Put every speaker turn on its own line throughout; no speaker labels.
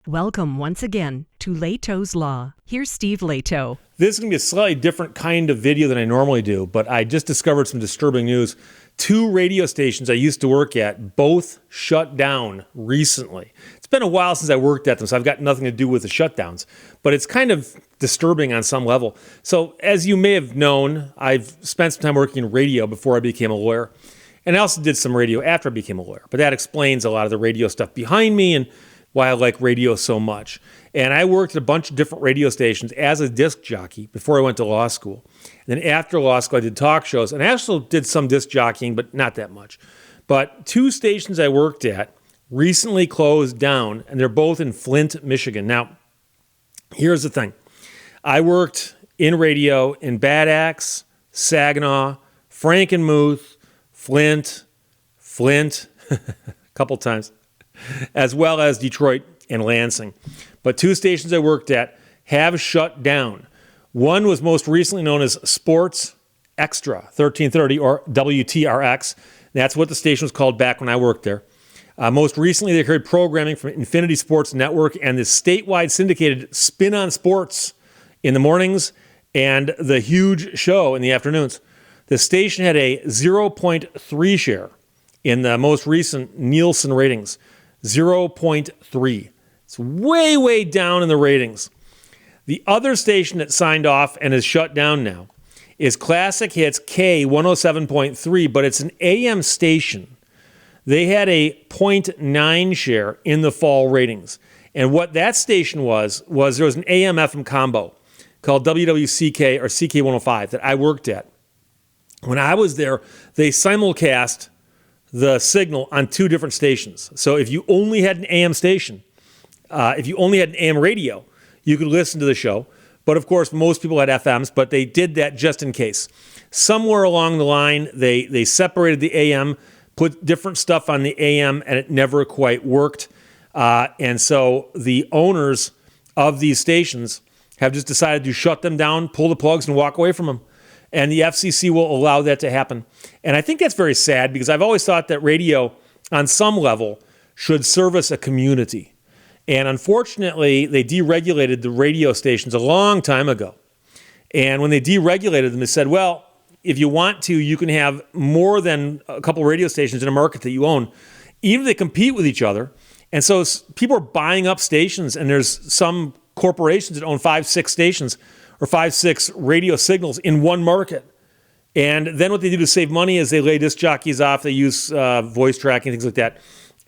Welcome once again to Lehto's Law. Here's Steve Lehto.
This is going to be a slightly different kind of video than I normally do, but I just discovered some disturbing news. 2 radio stations I used to work at both shut down recently. It's been a while since I worked at them, so I've got nothing to do with the shutdowns, but it's kind of disturbing on some level. So as you may have known, I've spent some time working in radio before I became a lawyer, and I also did some radio after I became a lawyer, but that explains a lot of the radio stuff behind me and why I like radio so much. And I worked at a bunch of different radio stations as a disc jockey before I went to law school. And then after law school, I did talk shows, and I also did some disc jockeying, but not that much. But 2 stations I worked at recently closed down, and they're both in Flint, Michigan. Now, here's the thing. I worked in radio in Bad Axe, Saginaw, Frankenmuth, Flint, a couple times, as well as Detroit and Lansing. But 2 stations I worked at have shut down. One was most recently known as Sports Extra 1330, or WTRX. That's what the station was called back when I worked there. Most recently, they carried programming from Infinity Sports Network and the statewide syndicated Spin on Sports in the mornings and the huge show in the afternoons. The station had a 0.3 share in the most recent Nielsen ratings. 0.3. It's way, way down in the ratings. The other station that signed off and is shut down now is Classic Hits K107.3, but it's an AM station. They had a 0.9 share in the fall ratings. And what that station was there was an AM FM combo called WWCK or CK105 that I worked at. When I was there, they simulcast the signal on 2 different stations. So if you only had an AM station, if you only had an AM radio, you could listen to the show. But of course, most people had FMs, but they did that just in case. Somewhere along the line, they separated the AM, put different stuff on the AM, and it never quite worked. And so the owners of these stations have just decided to shut them down, pull the plugs, and walk away from them. And the FCC will allow that to happen. And I think that's very sad because I've always thought that radio, on some level, should service a community. And unfortunately, they deregulated the radio stations a long time ago. And when they deregulated them, they said, well, if you want to, you can have more than a couple radio stations in a market that you own, even if they compete with each other. And so people are buying up stations, and there's some corporations that own 5-6 stations or 5-6 radio signals in one market. And then what they do to save money is they lay disc jockeys off, they use voice tracking, things like that.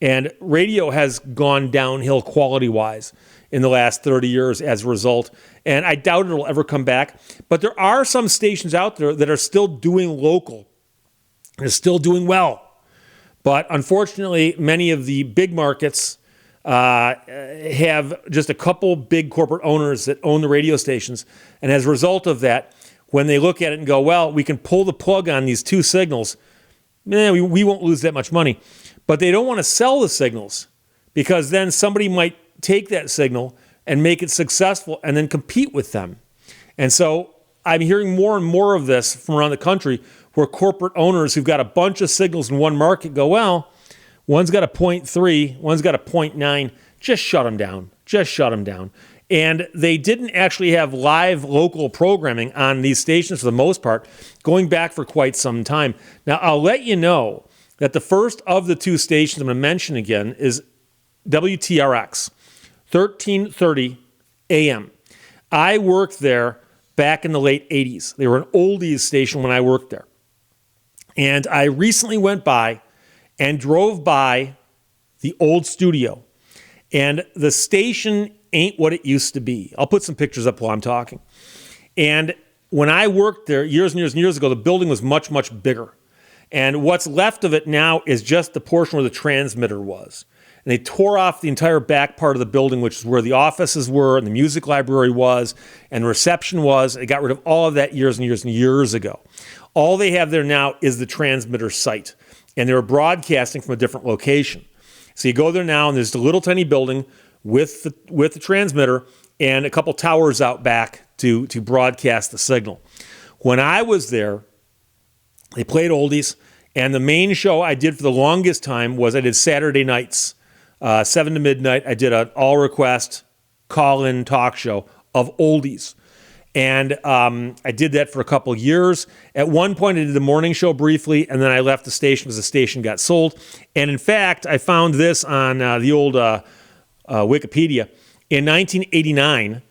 And radio has gone downhill quality-wise in the last 30 years as a result. And I doubt it'll ever come back. But there are some stations out there that are still doing local. They're still doing well. But unfortunately, many of the big markets have just a couple big corporate owners that own the radio stations. And as a result of that, when they look at it and go, well, we can pull the plug on these 2 signals, we won't lose that much money. But they don't want to sell the signals because then somebody might take that signal and make it successful and then compete with them. And so I'm hearing more and more of this from around the country where corporate owners who've got a bunch of signals in one market go, well, one's got a 0.3, one's got a 0.9. Just shut them down. Just shut them down. And they didn't actually have live local programming on these stations for the most part, going back for quite some time. Now, I'll let you know that the first of the 2 stations I'm going to mention again is WTRX, 1330 AM. I worked there back in the late 80s. They were an oldies station when I worked there. And I recently went by and drove by the old studio. And the station ain't what it used to be. I'll put some pictures up while I'm talking. And when I worked there years and years and years ago, the building was much, much bigger. And what's left of it now is just the portion where the transmitter was. And they tore off the entire back part of the building, which is where the offices were and the music library was and the reception was. They got rid of all of that years and years and years ago. All they have there now is the transmitter site. And they were broadcasting from a different location. So you go there now, and there's the little tiny building with the transmitter and a couple towers out back to broadcast the signal. When I was there, they played oldies, and the main show I did for the longest time was I did Saturday nights 7 to midnight. I did an all-request call-in talk show of oldies. And I did that for a couple years. At one point, I did the morning show briefly, and then I left the station because the station got sold. And in fact, I found this on the old Wikipedia. In 1989,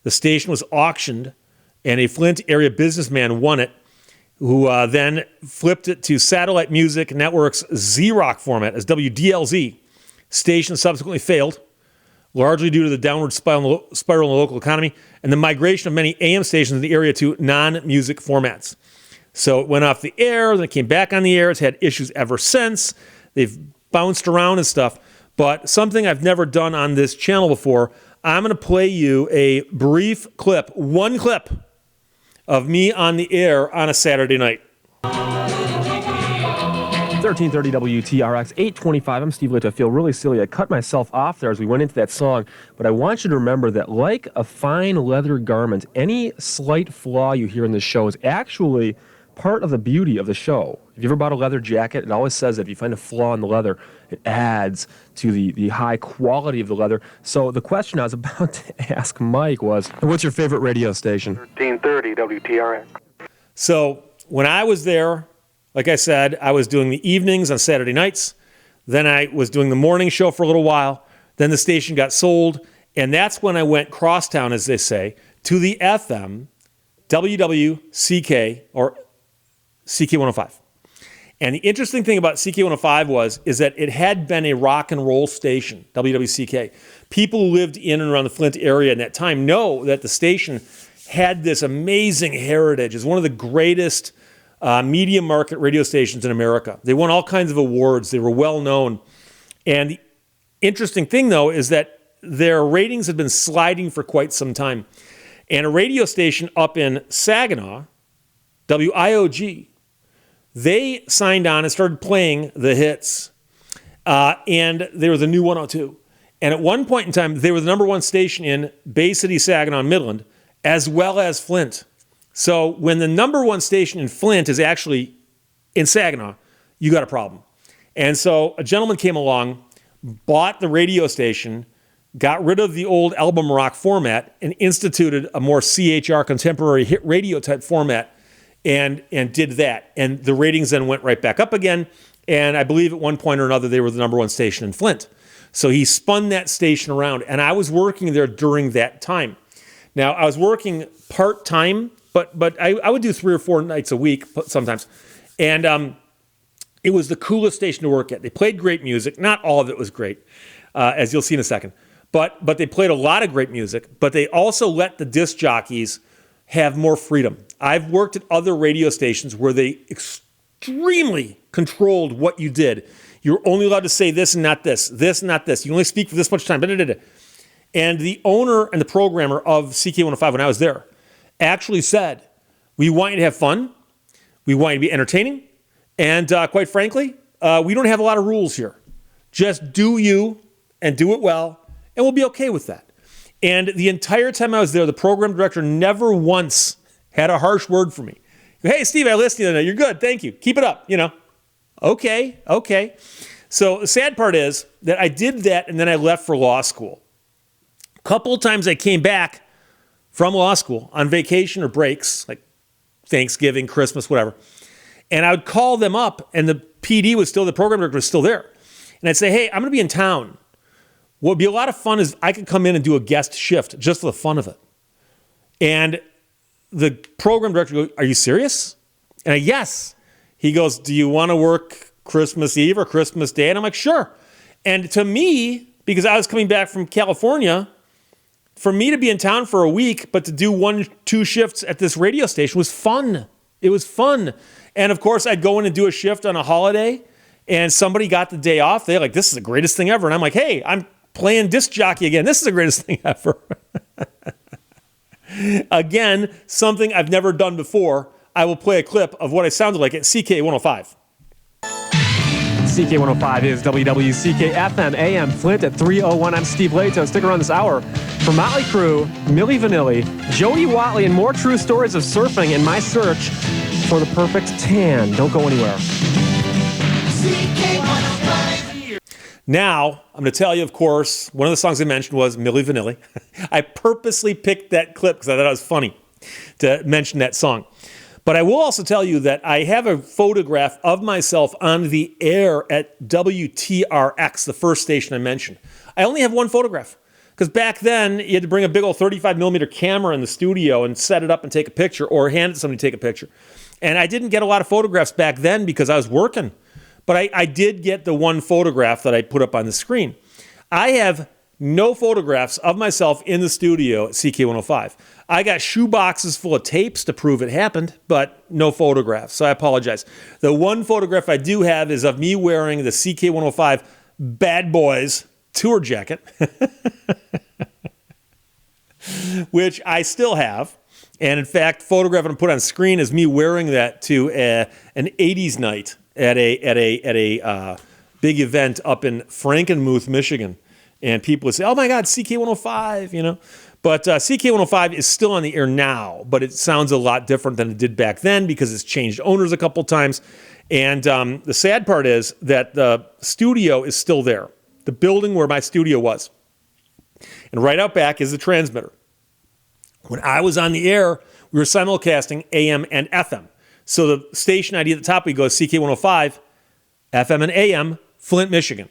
the station was auctioned, and a Flint area businessman won it, who then flipped it to Satellite Music Network's Z-Rock format as WDLZ. Station subsequently failed, largely due to the downward spiral in the local economy and the migration of many AM stations in the area to non-music formats. So it went off the air, then it came back on the air. It's had issues ever since. They've bounced around and stuff. But something I've never done on this channel before, I'm going to play you a brief clip, one clip, of me on the air on a Saturday night.
1330 WTRX, 825. I'm Steve Lehto. I feel really silly. I cut myself off there as we went into that song, but I want you to remember that like a fine leather garment, any slight flaw you hear in this show is actually part of the beauty of the show. If you ever bought a leather jacket, it always says that if you find a flaw in the leather, it adds to the high quality of the leather. So the question I was about to ask Mike was, what's your favorite radio station?
1330 WTRX.
So when I was there, like I said, I was doing the evenings on Saturday nights. Then I was doing the morning show for a little while. Then the station got sold. And that's when I went crosstown, as they say, to the FM, WWCK, or CK105. And the interesting thing about CK105 is that it had been a rock and roll station, WWCK. People who lived in and around the Flint area in that time know that the station had this amazing heritage. It's one of the greatest media market radio stations in America. They won all kinds of awards. They were well known. And the interesting thing, though, is that their ratings had been sliding for quite some time. And a radio station up in Saginaw, WIOG, they signed on and started playing the hits. And they were the new 102. And at one point in time, they were the number one station in Bay City, Saginaw, Midland, as well as Flint. So when the number one station in Flint is actually in Saginaw, you got a problem. And so a gentleman came along, bought the radio station, got rid of the old album rock format, and instituted a more CHR contemporary hit radio type format, and did that. And the ratings then went right back up again. And I believe at one point or another, they were the number one station in Flint. So he spun that station around, and I was working there during that time. Now, I was working part-time, but I would do 3 or 4 nights a week sometimes. And it was the coolest station to work at. They played great music. Not all of it was great, as you'll see in a second. But they played a lot of great music. But they also let the disc jockeys have more freedom. I've worked at other radio stations where they extremely controlled what you did. You're only allowed to say this and not this, this and not this. You only speak for this much time. And the owner and the programmer of CK105, when I was there, actually said, we want you to have fun, we want you to be entertaining, and quite frankly, we don't have a lot of rules here. Just do you and do it well, and we'll be okay with that. And the entire time I was there, the program director never once had a harsh word for me. Hey, Steve, I listened to you tonight. You're good. Thank you. Keep it up. Okay. So the sad part is that I did that, and then I left for law school. A couple of times I came back from law school on vacation or breaks, like Thanksgiving, Christmas, whatever. And I would call them up, and the the program director was still there. And I'd say, hey, I'm going to be in town. What would be a lot of fun is I could come in and do a guest shift just for the fun of it. And the program director goes, are you serious? And yes. He goes, do you want to work Christmas Eve or Christmas Day? And I'm like, sure. And to me, because I was coming back from California, for me to be in town for a week, but to do 1-2 shifts at this radio station was fun. It was fun. And of course, I'd go in and do a shift on a holiday, and somebody got the day off. They're like, this is the greatest thing ever. And I'm like, hey, I'm playing disc jockey again. This is the greatest thing ever. Again, something I've never done before. I will play a clip of what I sounded like at CK105.
CK105 is WWCK FM AM Flint at 3:01. I'm Steve Lehto. Stick around this hour for Motley Crue, Milli Vanilli, Jody Watley, and more true stories of surfing in my search for the perfect tan. Don't go anywhere.
CK105. Now, I'm going to tell you, of course, one of the songs I mentioned was Milli Vanilli. I purposely picked that clip because I thought it was funny to mention that song. But I will also tell you that I have a photograph of myself on the air at WTRX, the first station I mentioned. I only have one photograph because back then you had to bring a big old 35 millimeter camera in the studio and set it up and take a picture or hand it to somebody to take a picture. And I didn't get a lot of photographs back then because I was working. But I did get the one photograph that I put up on the screen. I have no photographs of myself in the studio at CK105. I got shoe boxes full of tapes to prove it happened, but no photographs, so I apologize. The one photograph I do have is of me wearing the CK105 Bad Boys tour jacket, which I still have. And in fact, photograph and put on screen is me wearing that to an 80s night at a big event up in Frankenmuth, Michigan. And people would say, oh my God, CK105, you know. But CK105 is still on the air now, but it sounds a lot different than it did back then because it's changed owners a couple times. And the sad part is that the studio is still there, the building where my studio was. And right out back is the transmitter. When I was on the air, we were simulcasting AM and FM. So the station ID at the top, we go CK105, FM and AM, Flint, Michigan.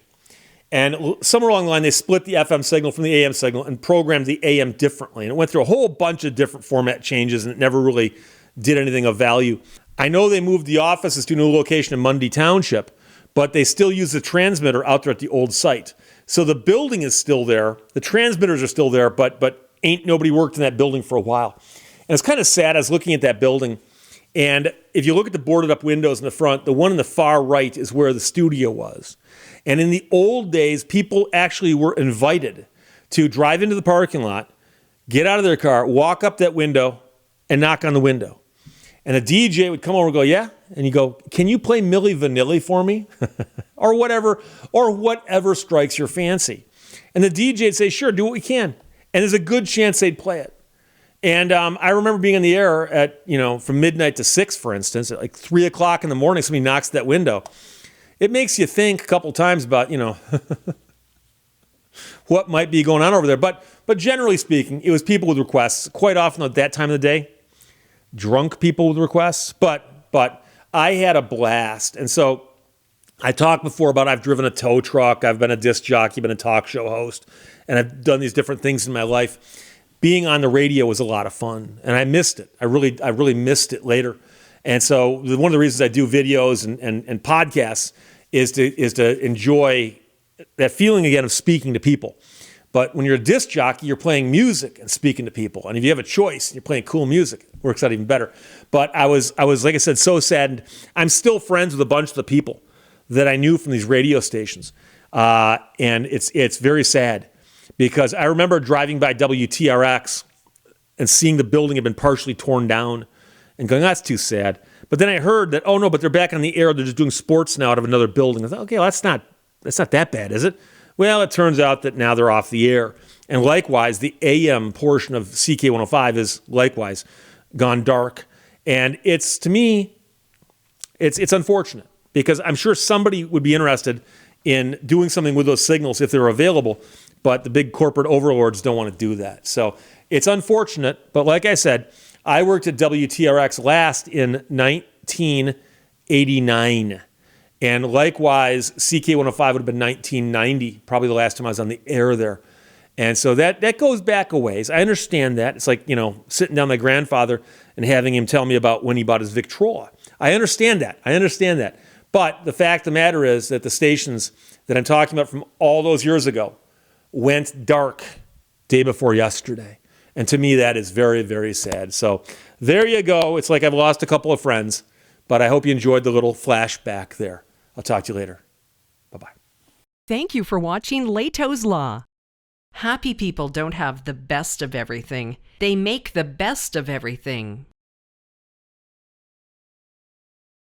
And somewhere along the line, they split the FM signal from the AM signal and programmed the AM differently. And it went through a whole bunch of different format changes, and it never really did anything of value. I know they moved the offices to a new location in Mundy Township, but they still use the transmitter out there at the old site. So the building is still there. The transmitters are still there, but ain't nobody worked in that building for a while. And it's kind of sad. I was looking at that building, and if you look at the boarded up windows in the front, the one in the far right is where the studio was. And in the old days, people actually were invited to drive into the parking lot, get out of their car, walk up that window, and knock on the window. And a DJ would come over and go, yeah? And you go, can you play Milli Vanilli for me? or whatever strikes your fancy. And the DJ would say, sure, do what we can. And there's a good chance they'd play it. And I remember being in the air at, from midnight to 6, for instance, at like 3 o'clock in the morning, somebody knocks at that window. It makes you think a couple times about, what might be going on over there. But generally speaking, it was people with requests. Quite often at that time of the day, drunk people with requests. But I had a blast. And so I talked before about I've driven a tow truck, I've been a disc jockey, been a talk show host, and I've done these different things in my life. Being on the radio was a lot of fun, and I missed it. I really missed it later. And so one of the reasons I do videos and podcasts is to enjoy that feeling again of speaking to people. But when you're a disc jockey, you're playing music and speaking to people. And if you have a choice, you're playing cool music. It works out even better. But I was like I said, so saddened. I'm still friends with a bunch of the people that I knew from these radio stations. And it's very sad because I remember driving by WTRX and seeing the building had been partially torn down and going, that's too sad. But then I heard that, oh no, but they're back on the air. They're just doing sports now out of another building. I thought, okay, well, that's not that bad, is it? Well, it turns out that now they're off the air. And likewise, the AM portion of CK105 is likewise gone dark. And to me, it's unfortunate because I'm sure somebody would be interested in doing something with those signals if they're available, but the big corporate overlords don't want to do that. So it's unfortunate, but like I said, I worked at WTRX last in 1989. And likewise, CK105 would have been 1990, probably the last time I was on the air there. And so that goes back a ways. I understand that. It's like, sitting down with my grandfather and having him tell me about when he bought his Victrola. I understand that. But the fact of the matter is that the stations that I'm talking about from all those years ago went dark day before yesterday. And to me, that is very, very sad. So there you go. It's like I've lost a couple of friends, but I hope you enjoyed the little flashback there. I'll talk to you later. Bye-bye.
Thank you for watching Lehto's Law. Happy people don't have the best of everything. They make the best of everything.